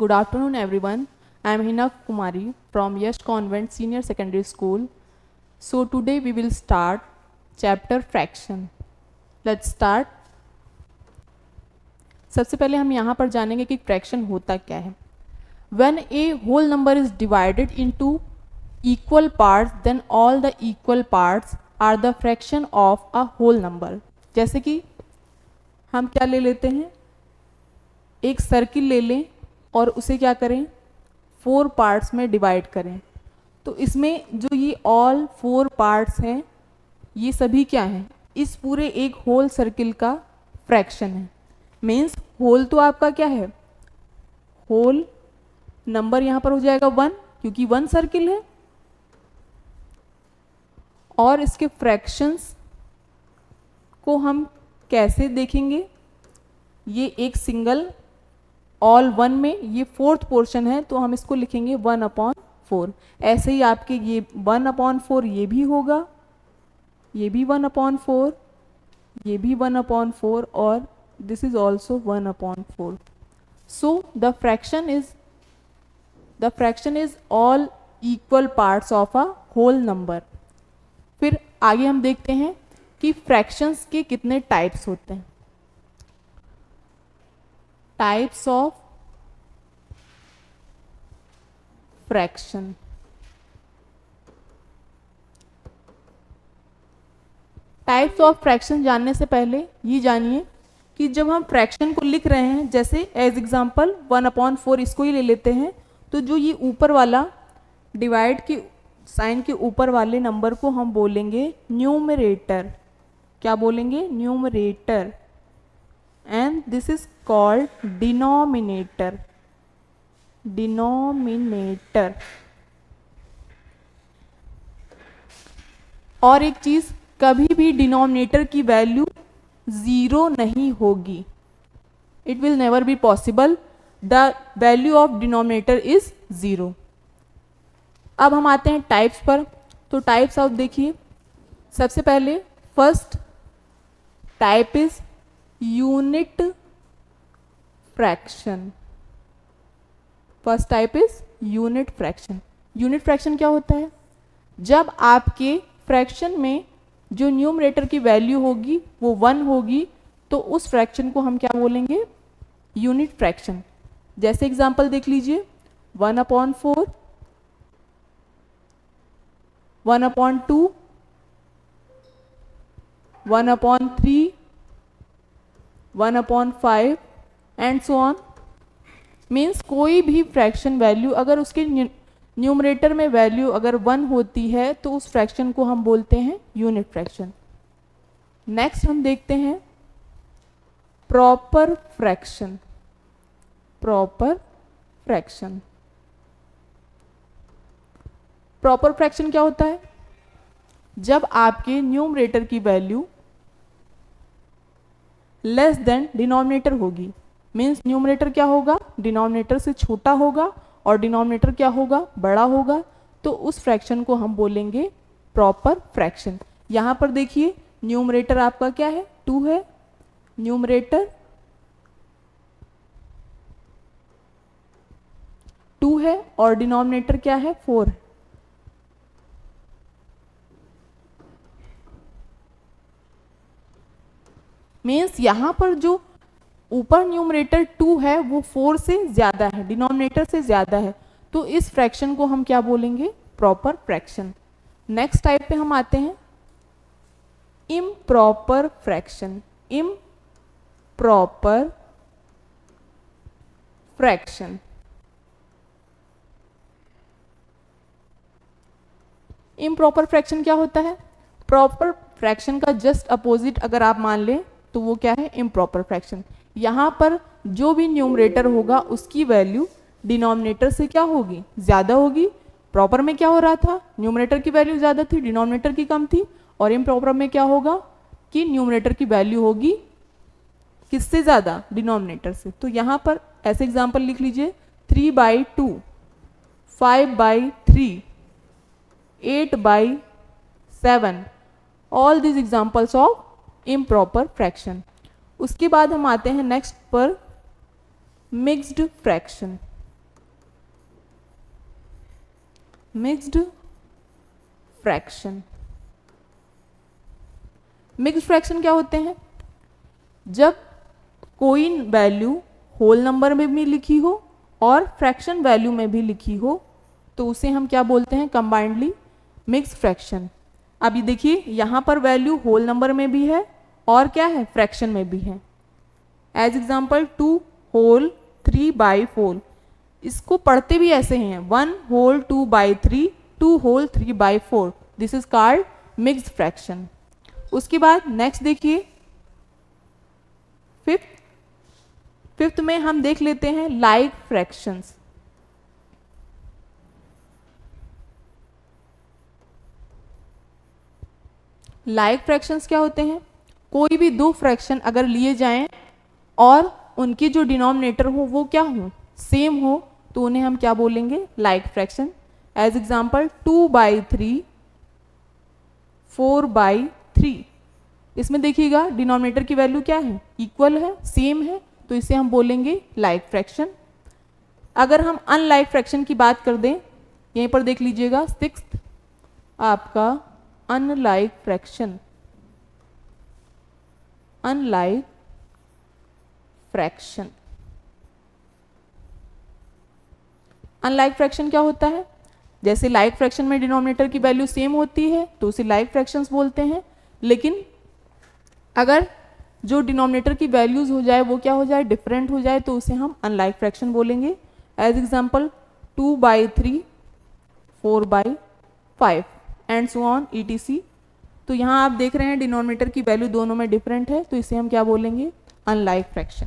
Good afternoon, everyone. I am Hina Kumari from Yash Convent Senior Secondary School. So today we will start chapter fraction. Let's start. सबसे पहले हम यहाँ पर जानेंगे कि fraction होता क्या है. When a whole number is divided into equal parts, then all the equal parts are the fraction of a whole number. जैसे कि हम क्या ले लेते हैं, एक सर्किल ले लें और उसे क्या करें, 4 पार्ट्स में डिवाइड करें. तो इसमें जो ये ऑल 4 पार्ट्स हैं ये सभी क्या हैं, इस पूरे एक होल सर्किल का फ्रैक्शन है. मीन्स होल तो आपका क्या है, होल नंबर यहाँ पर हो जाएगा 1 क्योंकि 1 सर्किल है, और इसके फ्रैक्शंस को हम कैसे देखेंगे, ये एक सिंगल ऑल 1 में ये 4th पोर्शन है तो हम इसको लिखेंगे 1/4. ऐसे ही आपके ये 1/4 ये भी होगा, ये भी 1/4, ये भी 1/4 और this is also 1/4. So the fraction is all equal parts of a whole number. फिर आगे हम देखते हैं कि फ्रैक्शंस के कितने टाइप्स होते हैं. Types of fraction. Types of fraction जानने से पहले ये जानिए कि जब हम फ्रैक्शन को लिख रहे हैं, जैसे एज एग्जांपल 1/4 इसको ही ले लेते हैं, तो जो ये ऊपर वाला डिवाइड की साइन के ऊपर वाले नंबर को हम बोलेंगे न्यूमरेटर. क्या बोलेंगे, numerator. And this is called denominator. Denominator. और एक चीज, कभी भी डिनोमिनेटर की वैल्यू 0 नहीं होगी. It will never be possible. The value of denominator is 0. अब हम आते हैं टाइप्स पर. तो टाइप्स आप देखिए, सबसे पहले first type is unit fraction. First type is unit fraction. Unit fraction क्या होता है, जब आपके फ्रैक्शन में जो न्यूमरेटर की वैल्यू होगी वो 1 होगी तो उस फ्रैक्शन को हम क्या बोलेंगे, यूनिट फ्रैक्शन. जैसे एग्जांपल देख लीजिए, 1/4, 1/2, 1/3, 1/5 एंड सो ऑन. मीन्स कोई भी फ्रैक्शन वैल्यू अगर उसके न्यूमरेटर में वैल्यू अगर 1 होती है तो उस फ्रैक्शन को हम बोलते हैं यूनिट फ्रैक्शन. नेक्स्ट हम देखते हैं proper fraction. Proper fraction. Proper fraction क्या होता है, जब आपके न्यूमरेटर की वैल्यू लेस देन डिनोमिनेटर होगी. मीन्स न्यूमरेटर क्या होगा, डिनोमिनेटर से छोटा होगा और डिनोमिनेटर क्या होगा, बड़ा होगा, तो उस फ्रैक्शन को हम बोलेंगे प्रॉपर फ्रैक्शन. यहां पर देखिए न्यूमरेटर आपका क्या है, 2 है. न्यूमरेटर 2 है और डिनोमिनेटर क्या है, 4 है. मीन्स यहां पर जो ऊपर न्यूमरेटर 2 है वो 4 से ज्यादा है, डिनोमिनेटर से ज्यादा है, तो इस फ्रैक्शन को हम क्या बोलेंगे, प्रॉपर फ्रैक्शन. नेक्स्ट टाइप पे हम आते हैं improper fraction. Improper fraction. Improper fraction क्या होता है, प्रॉपर फ्रैक्शन का जस्ट अपोजिट अगर आप मान लें तो वो क्या है, इम्प्रॉपर फ्रैक्शन. यहाँ पर जो भी न्यूमरेटर होगा उसकी वैल्यू डिनोमिनेटर से क्या होगी, ज्यादा होगी. प्रॉपर में क्या हो रहा था, न्यूमरेटर की वैल्यू ज्यादा थी, डिनोमिनेटर की कम थी. और इम्प्रॉपर में क्या होगा कि न्यूमरेटर की वैल्यू होगी किससे ज्यादा, डिनोमिनेटर से. तो यहाँ पर ऐसे एग्जाम्पल लिख लीजिए, 3/2, 5/3, 8/7. All this examples of improper fraction. उसके बाद हम आते हैं नेक्स्ट पर mixed fraction. Mixed fraction. Mixed fraction क्या होते हैं? जब कोई वैल्यू होल नंबर में भी लिखी हो और फ्रैक्शन वैल्यू में भी लिखी हो तो उसे हम क्या बोलते हैं? Combinedly mixed fraction. अभी देखिए यहाँ पर वैल्यू होल नंबर में भी है और क्या है? फ्रैक्शन में भी है। एज एग्जाम्पल 2 होल 3/4, इसको पढ़ते भी ऐसे हैं 1 whole 2/3, 2 whole 3/4, this is called mixed fraction. उसके बाद नेक्स्ट देखिए फिफ्थ में हम देख लेते हैं लाइक फ्रैक्शंस। लाइक फ्रैक्शंस क्या होते हैं? कोई भी दो फ्रैक्शन अगर लिए जाएं और उनकी जो डिनोमिनेटर हो वो क्या हो? सेम हो, तो उन्हें हम क्या बोलेंगे? Like fraction. एज एग्जाम्पल 2/3, 4/3, इसमें देखिएगा डिनोमिनेटर की वैल्यू क्या है? इक्वल है, सेम है, तो इसे हम बोलेंगे लाइक फ्रैक्शन। अगर हम अनलाइक फ्रैक्शन की बात कर दें, यहीं पर देख लीजिएगा 6th आपका unlike fraction. Unlike fraction, unlike fraction क्या होता है? जैसे लाइक फ्रैक्शन में डिनोमिनेटर की वैल्यू सेम होती है तो उसे लाइक फ्रैक्शंस बोलते हैं, लेकिन अगर जो डिनोमिनेटर की वैल्यूज हो जाए वो क्या हो जाए? डिफरेंट हो जाए, तो उसे हम अनलाइक फ्रैक्शन बोलेंगे। As example 2/3, 4/5 and so on ETC। तो यहाँ आप देख रहे हैं डिनोमिनेटर की वैल्यू दोनों में डिफरेंट है, तो इसे हम क्या बोलेंगे? Unlike fraction.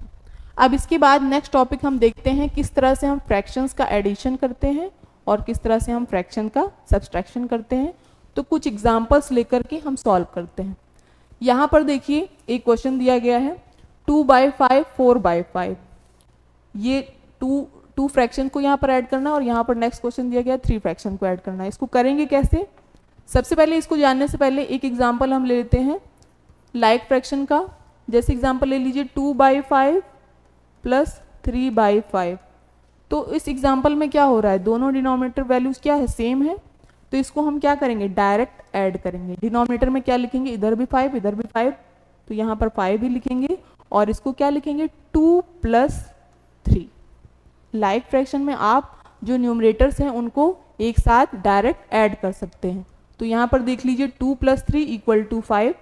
अब इसके बाद नेक्स्ट टॉपिक हम देखते हैं किस तरह से हम फ्रैक्शंस का एडिशन करते हैं और किस तरह से हम फ्रैक्शन का सब्सट्रैक्शन करते हैं। तो कुछ एग्जाम्पल्स लेकर के हम सॉल्व करते हैं। यहाँ पर देखिए एक क्वेश्चन दिया गया है 2/5, 4/5, ये टू फ्रैक्शन को यहाँ पर ऐड करना और यहाँ पर नेक्स्ट क्वेश्चन दिया गया 3 फ्रैक्शन को ऐड करना है। इसको करेंगे कैसे? सबसे पहले इसको जानने से पहले एक एग्जाम्पल हम ले लेते हैं लाइक फ्रैक्शन का। जैसे एग्जाम्पल ले लीजिए 2/5 प्लस 3/5। तो इस एग्जाम्पल में क्या हो रहा है? दोनों डिनोमिनेटर वैल्यूज क्या है? सेम है, तो इसको हम क्या करेंगे? डायरेक्ट ऐड करेंगे। डिनोमिनेटर में क्या लिखेंगे? इधर भी 5, इधर भी 5, तो यहाँ पर 5 ही लिखेंगे और इसको क्या लिखेंगे? 2 + 3। लाइक फ्रैक्शन में आप जो न्यूमरेटर्स हैं उनको एक साथ डायरेक्ट ऐड कर सकते हैं। तो यहाँ पर देख लीजिए 2 + 3 = 5।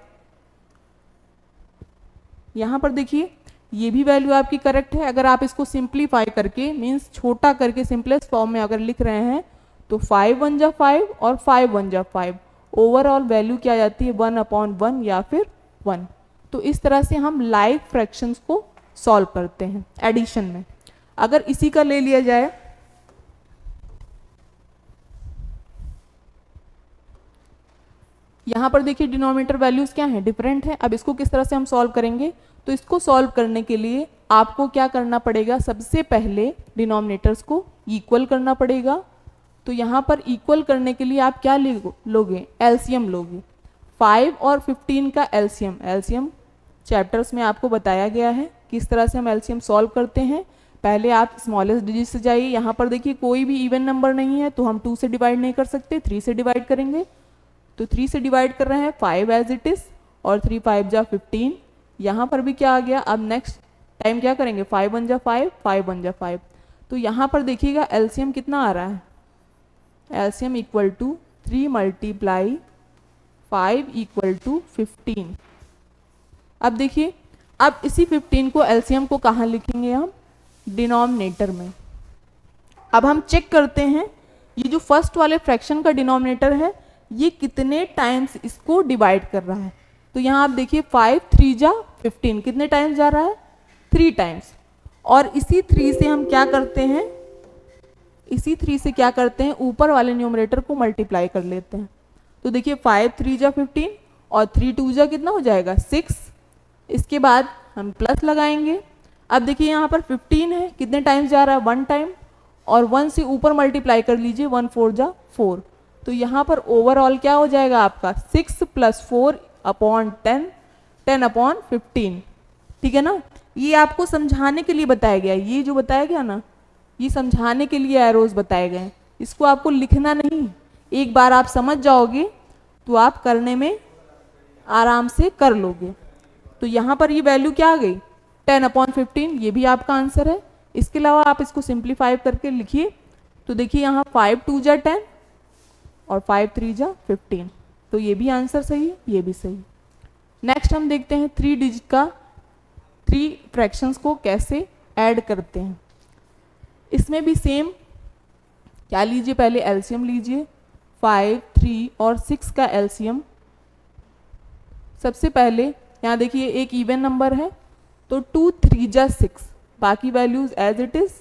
यहाँ पर देखिए ये भी वैल्यू आपकी करेक्ट है। अगर आप इसको सिंप्लीफाई करके मीन्स छोटा करके सिंपलेस्ट फॉर्म में अगर लिख रहे हैं तो 5 × 1 = 5 और 5 × 1 = 5, ओवरऑल वैल्यू क्या आ जाती है? 1/1 या फिर 1। तो इस तरह से हम लाइक फ्रैक्शंस को सॉल्व करते हैं एडिशन में। अगर इसी का ले लिया जाए यहाँ पर देखिए डिनोमिनेटर वैल्यूज क्या हैं? डिफरेंट है। अब इसको किस तरह से हम सॉल्व करेंगे? तो इसको सॉल्व करने के लिए आपको क्या करना पड़ेगा? सबसे पहले डिनोमिनेटर्स को इक्वल करना पड़ेगा। तो यहाँ पर इक्वल करने के लिए आप क्या लोगे? एलसीएम लोगे। 5 और 15 का एलसीएम, एलसीएम चैप्टर्स में आपको बताया गया है किस तरह से हम एलसीएम सॉल्व करते हैं। पहले आप स्मॉलेस्ट डिजिट से जाइए। यहाँ पर देखिए कोई भी इवन नंबर नहीं है तो हम 2 से डिवाइड नहीं कर सकते, 3 से डिवाइड करेंगे। तो 3 से डिवाइड कर रहे हैं 5 एज इट इज और 3 × 5 = 15। यहाँ पर भी क्या आ गया? अब नेक्स्ट टाइम क्या करेंगे? 5 × 1 = 5, 5 × 1 = 5। तो यहाँ पर देखिएगा एलसीएम कितना आ रहा है? एलसीएम = 3 × 5 = 15। अब देखिए अब इसी 15 को एलसीएम को कहाँ लिखेंगे हम? डिनोमिनेटर में। अब हम चेक करते हैं ये जो फर्स्ट वाले फ्रैक्शन का डिनोमिनेटर है ये कितने टाइम्स इसको डिवाइड कर रहा है। तो यहाँ आप देखिए 5 × 3 = 15, कितने टाइम्स जा रहा है? 3 टाइम्स। और इसी 3 से हम क्या करते हैं? इसी 3 से क्या करते हैं? ऊपर वाले न्यूमरेटर को मल्टीप्लाई कर लेते हैं। तो देखिए 5 × 3 = 15 और 3 × 2 = कितना हो जाएगा? 6। इसके बाद हम प्लस लगाएंगे। अब देखिए यहाँ पर 15 है, कितने टाइम्स जा रहा है? 1 टाइम। और 1 से ऊपर मल्टीप्लाई कर लीजिए, 1 × 4 = 4। तो यहाँ पर ओवरऑल क्या हो जाएगा आपका? 6 + 4/10, 10/15। ठीक है ना? ये आपको समझाने के लिए बताया गया है। ये जो बताया गया ना, ये समझाने के लिए एरोज बताए गए हैं। इसको आपको लिखना नहीं, एक बार आप समझ जाओगे तो आप करने में आराम से कर लोगे। तो यहाँ पर ये वैल्यू क्या आ गई 10/15, ये भी आपका आंसर है। इसके अलावा आप इसको सिंप्लीफाई करके लिखिए तो देखिए यहाँ 5 2 जा 10 और 5 3 जा 15, तो ये भी आंसर सही है, ये भी सही। नेक्स्ट हम देखते हैं 3 डिजिट का 3 फ्रैक्शंस को कैसे ऐड करते हैं। इसमें भी सेम क्या लीजिए, पहले एलसीएम लीजिए। 5 3 और 6 का एलसीएम। सबसे पहले यहाँ देखिए एक इवन नंबर है तो 2 3 जा 6, बाकी values as it is.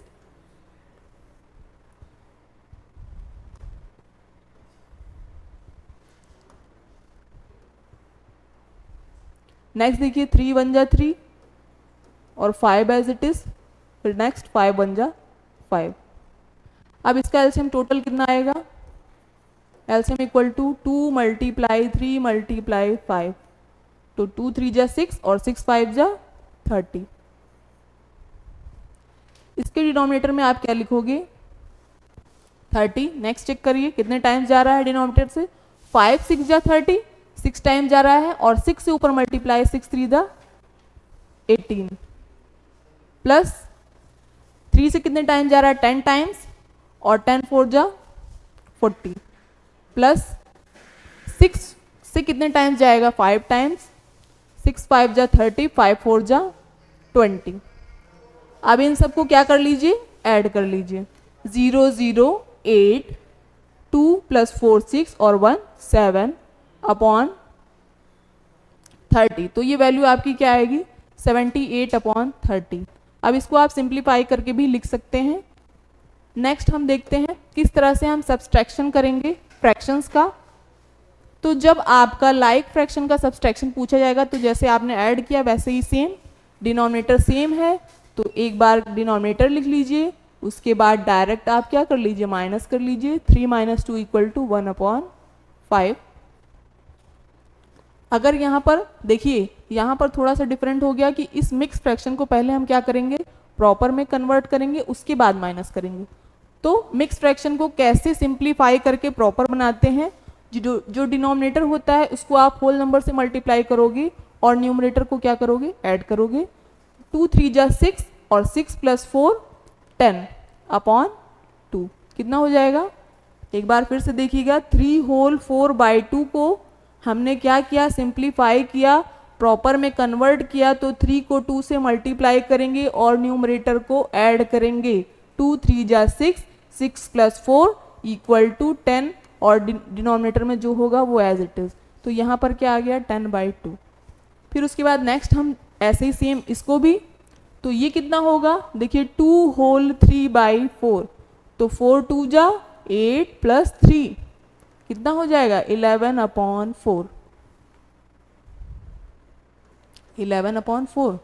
Next देखिए 3 1 जा 3 और 5 एज इट इज। फिर नेक्स्ट 5 1 जा 5। अब इसका एलसीएम टोटल कितना आएगा, LCM equal to 2 multiply 3 multiply 5, तो 2 3 जा 6 और 6 5 जा 30। इसके डिनोमिनेटर में आप क्या लिखोगे 30। नेक्स्ट चेक करिए कितने टाइम्स जा रहा है डिनोमिनेटर से, 5 6 जा 30, 6 टाइम जा रहा है और 6 से ऊपर मल्टीप्लाई 6 3 जा 18, प्लस 3 से कितने टाइम जा रहा है 10 टाइम्स और 10 4 जा 40, प्लस 6 से कितने टाइम्स जाएगा 5 टाइम्स, 6 5 जा 30, 5 4 जा 20। अब इन सबको क्या कर लीजिए, ऐड कर लीजिए। 0 0 8 2 + 4 6 और 1 7 अपॉन 30, तो ये वैल्यू आपकी क्या आएगी 78/30। अब इसको आप सिंप्लीफाई करके भी लिख सकते हैं। नेक्स्ट हम देखते हैं किस तरह से हम सब्सट्रैक्शन करेंगे फ्रैक्शंस का। तो जब आपका लाइक फ्रैक्शन का सब्सट्रैक्शन पूछा जाएगा तो जैसे आपने ऐड किया वैसे ही सेम, डिनोमिनेटर सेम है तो एक बार डिनोमिनेटर लिख लीजिए, उसके बाद डायरेक्ट आप क्या कर लीजिए माइनस कर लीजिए। 3 - 2 = 1/5। अगर यहाँ पर देखिए यहाँ पर थोड़ा सा डिफरेंट हो गया कि इस मिक्स फ्रैक्शन को पहले हम क्या करेंगे प्रॉपर में कन्वर्ट करेंगे, उसके बाद माइनस करेंगे। तो मिक्स फ्रैक्शन को कैसे सिंप्लीफाई करके प्रॉपर बनाते हैं, जो डिनोमिनेटर होता है उसको आप होल नंबर से मल्टीप्लाई करोगे और न्यूमरेटर को क्या करोगे ऐड करोगे। 2 3 जा 6 और 6 + 4 10/2 कितना हो जाएगा, एक बार फिर से देखिएगा। 3 होल 4/2 को हमने क्या किया सिंप्लीफाई किया, प्रॉपर में कन्वर्ट किया, तो 3 को 2 से मल्टीप्लाई करेंगे और न्यूमरेटर को ऐड करेंगे। 2 3 जा 6, 6 + 4 = 10 और डिनोमिनेटर में जो होगा वो एज इट इज। तो यहाँ पर क्या आ गया 10/2। फिर उसके बाद नेक्स्ट हम ऐसे ही सेम इसको भी, तो ये कितना होगा देखिए 2 होल 3/4, तो 4 2 जा 8 + 3 कितना हो जाएगा 11/4। 11/4।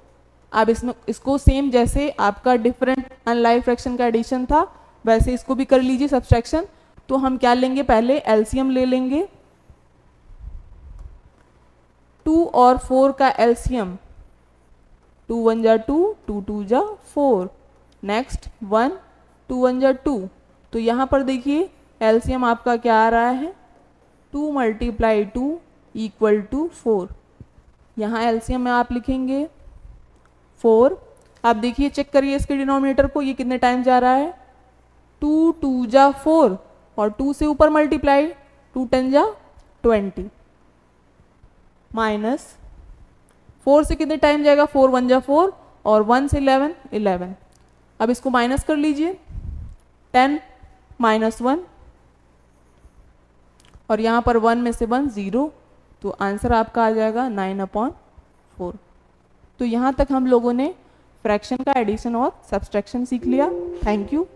अब इसमें इसको सेम जैसे आपका डिफरेंट अनलाइक फ्रैक्शन का एडिशन था वैसे इसको भी कर लीजिए सब्सट्रैक्शन। तो हम क्या लेंगे पहले एलसीएम ले लेंगे, 2 और 4 का एलसीएम, 2 1 जा 2, 2 2 जा 4, नेक्स्ट 1 2 1 जा 2। तो यहाँ पर देखिए एलसीएम आपका क्या आ रहा है 2 × 2 = 4। यहाँ एलसीएम में आप लिखेंगे 4। आप देखिए चेक करिए इसके डिनोमिनेटर को, ये कितने टाइम जा रहा है 2 2 जा 4 और 2 से ऊपर मल्टीप्लाई 2 10 जा 20 माइनस 4 से कितने टाइम जाएगा 4 1 जा 4 और 1 से 11 11। अब इसको माइनस कर लीजिए 10 - 1 और यहाँ पर 1 में से 1 0, तो आंसर आपका आ जाएगा 9/4। तो यहाँ तक हम लोगों ने फ्रैक्शन का एडिशन और सब्सट्रैक्शन सीख लिया। Thank you.